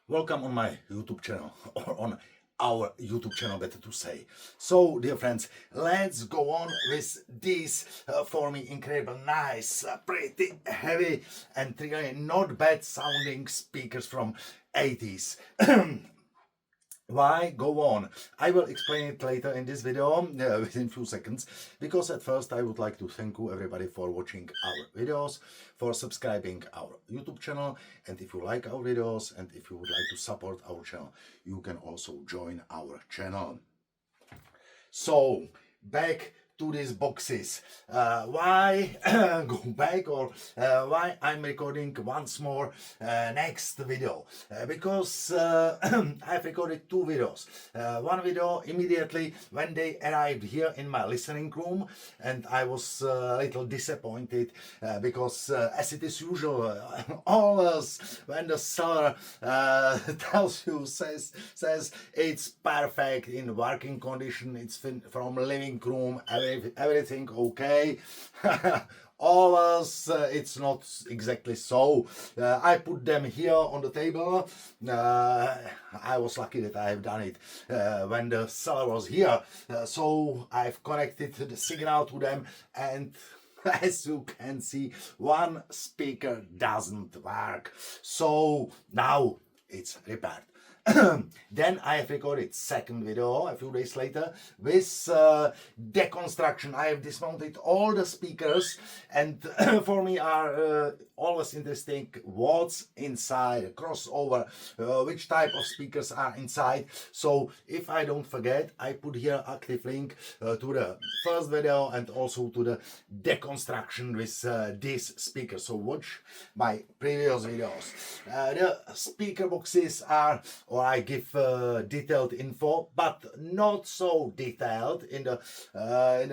Welcome on my YouTube channel, or on our YouTube channel, better to say. So, dear friends, let's go on with these for me incredible, nice, pretty heavy, and really not bad sounding speakers from 80s. Why go on? I will explain it later in this video within few seconds, because at first I would like to thank you everybody for watching our videos, for subscribing our YouTube channel, and if you like our videos and if you would like to support our channel, you can also join our channel. So back to these boxes. Why go back, or why I'm recording once more next video? Because I've recorded two videos. One video immediately when they arrived here in my listening room, and I was a little disappointed because as it is usual, always when the seller tells you, says it's perfect in working condition, it's from living room, everything okay. Always it's not exactly so. I put them here on the table. I was lucky that I have done it when the seller was here, so I've connected the signal to them, and as you can see, one speaker doesn't work, so now it's repaired. Then I have recorded second video a few days later with deconstruction. I have dismounted all the speakers, and for me are always interesting what's inside, crossover, which type of speakers are inside. So if I don't forget, I put here active link to the first video and also to the deconstruction with this speaker. So watch my previous videos. The speaker boxes are, or I give detailed info, but not so detailed in the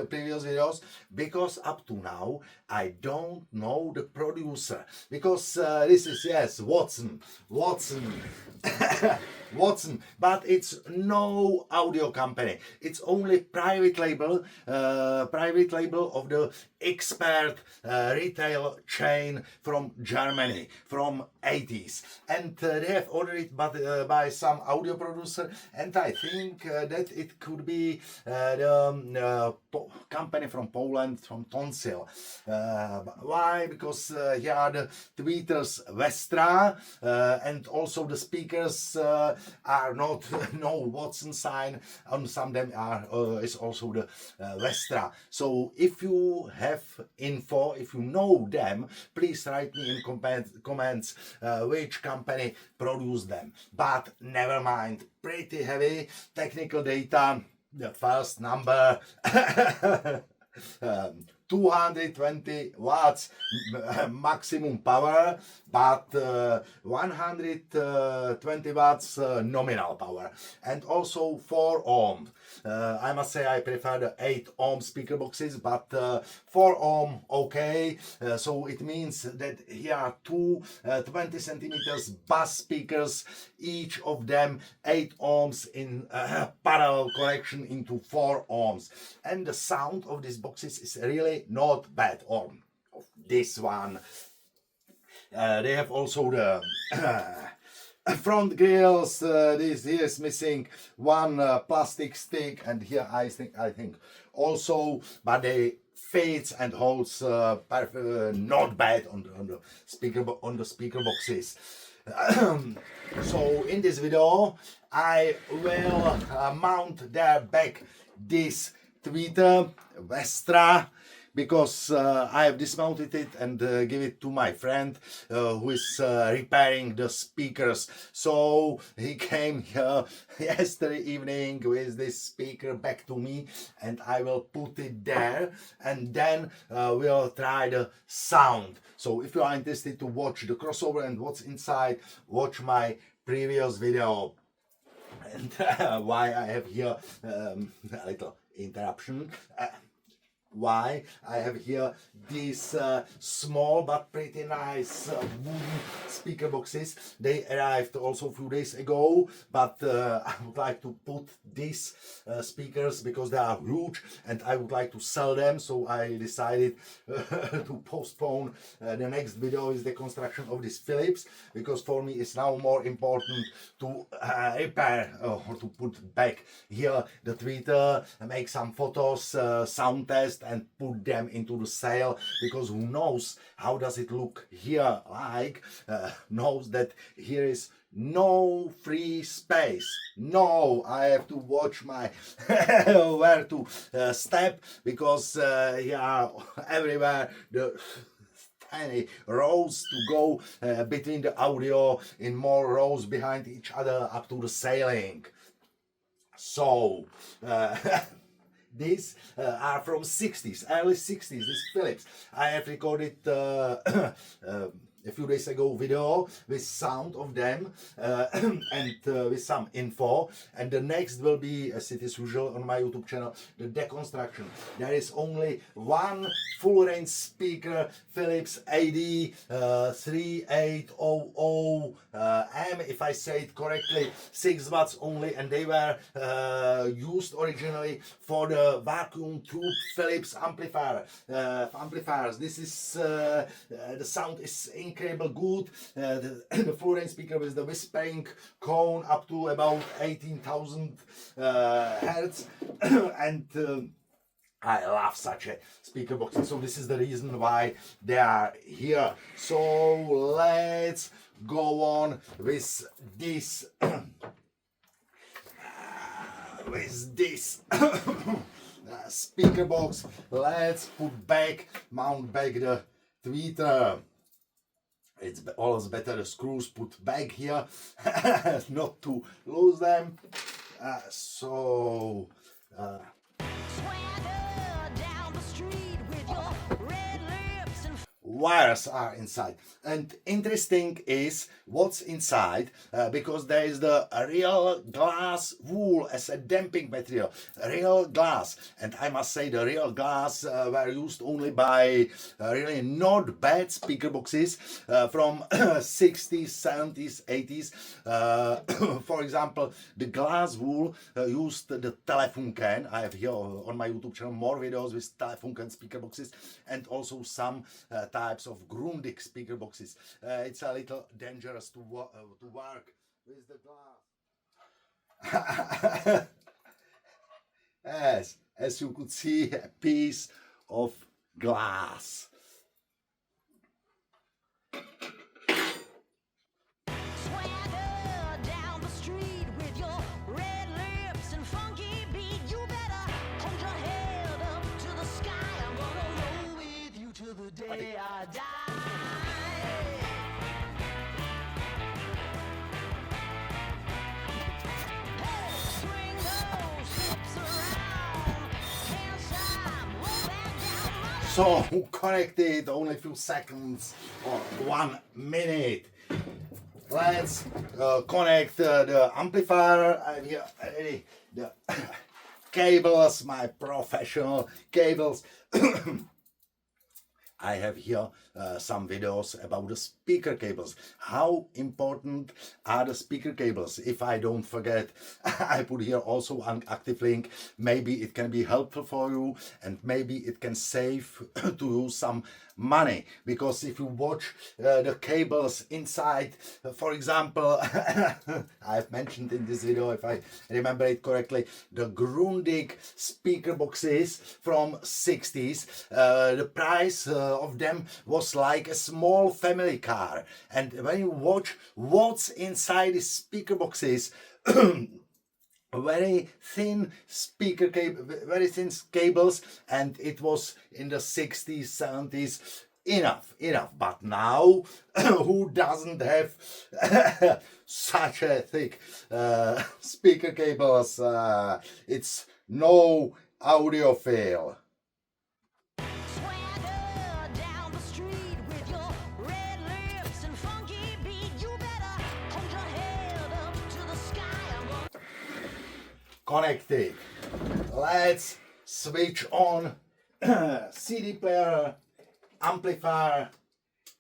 previous videos, because up to now I don't know the producer, because this is, yes, Watson Watson, but it's no audio company. It's only private label of the expert retail chain from Germany from 80s, and they have ordered it by some audio producer, and I think that it could be the company from Poland, from Tonsil. Why? Because here are the tweezers Vestra, and also the speakers are not no Watson sign. On some of them are is also the Vestra. So if you have info, if you know them, please write me in comments which company produced them. But never mind, pretty heavy technical data. The first number 220 watts maximum power, but 120 watts nominal power, and also 4 ohm. I must say I prefer the 8 ohm speaker boxes, but 4 ohm okay. So it means that here are two 20 centimeters bass speakers, each of them 8 ohms in parallel connection into 4 ohms, and the sound of these boxes is really not bad. Or of this one, they have also the front grills. This here is missing one plastic stick, and here I think also, but they fits and holds not bad on the speaker boxes. So in this video I will mount there back this tweeter Vestra, because I have dismounted it and give it to my friend who is repairing the speakers. So he came here yesterday evening with this speaker back to me, and I will put it there, and then we'll try the sound. So if you are interested to watch the crossover and what's inside, watch my previous video. And why I have here a little interruption. Why? I have here these small but pretty nice wooden speaker boxes. They arrived also a few days ago, but I would like to put these speakers because they are huge and I would like to sell them, so I decided to postpone the next video is the construction of this Philips, because for me it's now more important to repair or to put back here the tweeter, make some photos, sound test, and put them into the sale, because who knows how does it look here, like knows that here is no free space. No, I have to watch my where to step, because here are everywhere the tiny rows to go between the audio, in more rows behind each other up to the ceiling. So these are from 60s, early 60s, this Philips. I have recorded a few days ago video with sound of them and with some info, and the next will be, as it is usual on my YouTube channel, the deconstruction. There is only one full range speaker, Philips AD 3800M, if I say it correctly, 6 watts only, and they were used originally for the vacuum tube Philips amplifiers. This is the sound is incredible good. The full range speaker with the whispering cone up to about 18,000 hertz and I love such a speaker box, so this is the reason why they are here. So let's go on with this speaker box. Let's mount back the tweeter. It's always better the screws put back here, not to lose them. Wires are inside, and interesting is what's inside, because there is the real glass wool as a damping material, real glass, and I must say the real glass were used only by really not bad speaker boxes from 60s, 70s, 80s. For example, the glass wool used the Telefunken. I have here on my YouTube channel more videos with Telefunken speaker boxes, and also some types of Grundig speaker boxes. It's a little dangerous to work with the glass. Yes, as you could see, a piece of glass. Day I die. Hey, swing those hips around. Can't stop, roll back down my So connected only a few seconds or 1 minute. Let's connect the amplifier. I have here already the cables, my professional cables. I have here some videos about the speaker cables. How important are the speaker cables? If I don't forget, I put here also an active link. Maybe it can be helpful for you, and maybe it can save to you some money, because if you watch the cables inside, for example, I've mentioned in this video, if I remember it correctly, the Grundig speaker boxes from 60s. The price of them was like a small family car, and when you watch what's inside the speaker boxes, very thin speaker cable, very thin cables, and it was in the 60s, 70s. Enough. But now, who doesn't have such a thick speaker cables? It's no audiophile. Connected. Let's switch on CD player, amplifier,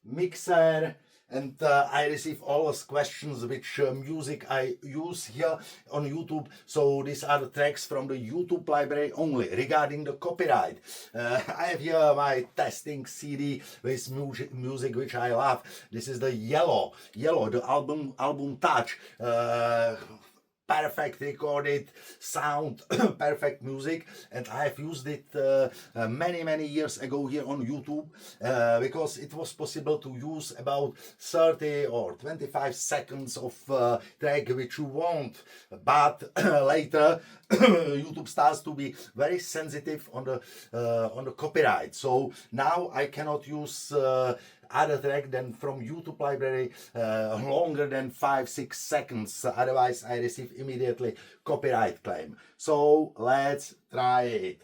mixer, and I receive always questions which music I use here on YouTube. So these are the tracks from the YouTube library only regarding the copyright. I have here my testing CD with music which I love. This is the Yellow, the album Touch. Perfect recorded sound, perfect music, and I've used it many years ago here on YouTube because it was possible to use about 30 or 25 seconds of track which you want, but later YouTube starts to be very sensitive on the copyright. So now I cannot use other track than from YouTube library longer than 5-6 seconds, otherwise I receive immediately copyright claim. So let's try it.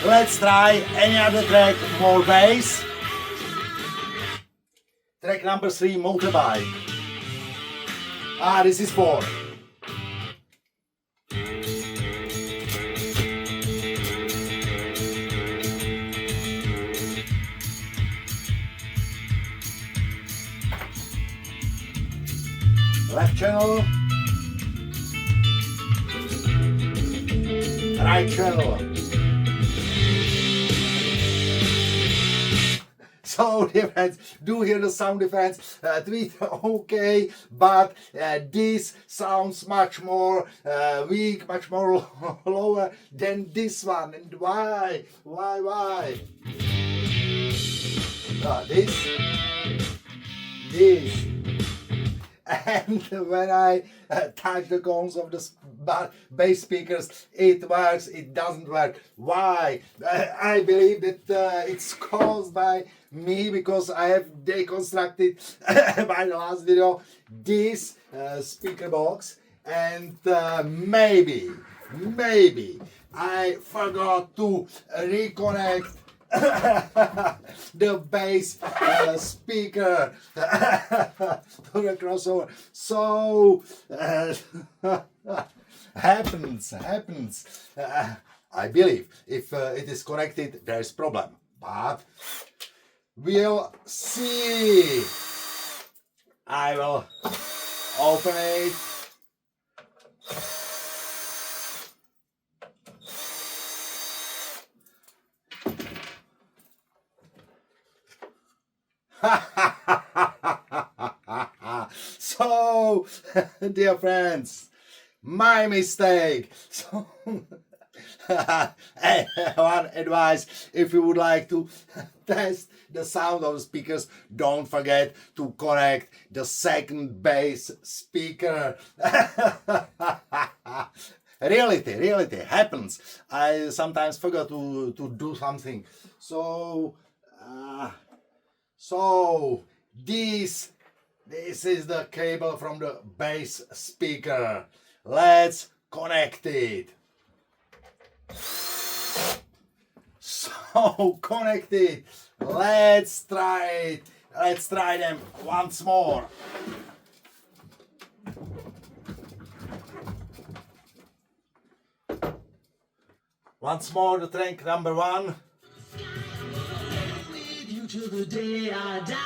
Let's try any other track, more bass. Track number 3, motorbike. This is 4. Left channel. Right channel. So dear friends, do hear the sound effects, tweet okay, but this sounds much more weak, much more lower than this one. And why? This, and when I touch the cones of the bass speakers, it works, it doesn't work. Why? I believe that it's caused by me because I have deconstructed by the last video this speaker box, and maybe I forgot to reconnect the bass speaker to the crossover. So happens. I believe if it is connected, there is problem, but we'll see. I will open it. So, dear friends, my mistake. So, one advice: if you would like to test the sound of the speakers, don't forget to connect the second bass speaker. Reality happens. I sometimes forget to do something. So this is the cable from the bass speaker. Let's connect it. So connected. Let's try it. Let's try them once more. Once more, the track number 1. With you till the day I die.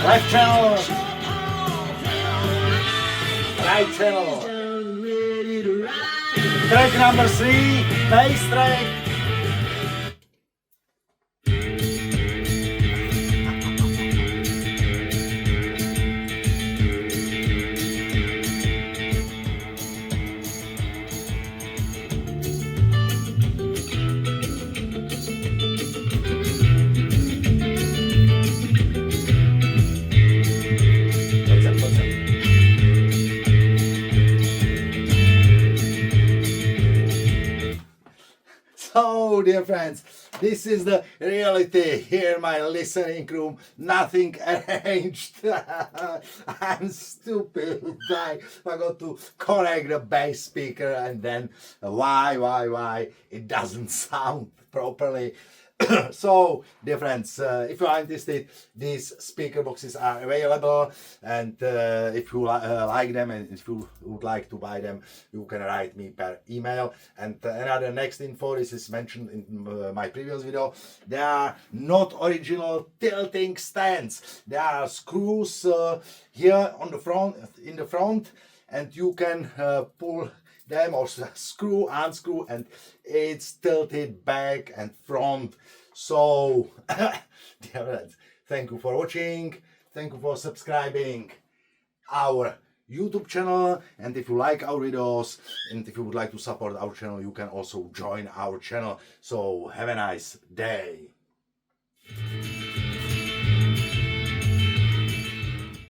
Left channel, right channel. Track number 3, bass track. So So dear friends, this is the reality here in my listening room. Nothing arranged. I'm stupid. I forgot to connect the bass speaker, and then why it doesn't sound properly. So dear friends, if you are interested, these speaker boxes are available, and if you like them and if you would like to buy them, you can write me per email. And another next info, this is mentioned in my previous video, they are not original tilting stands. There are screws here on the front, in the front, and you can pull them or screw, unscrew, and it's tilted back and front. So dear friends, thank you for watching, thank you for subscribing our YouTube channel, and if you like our videos and if you would like to support our channel, you can also join our channel. So have a nice day.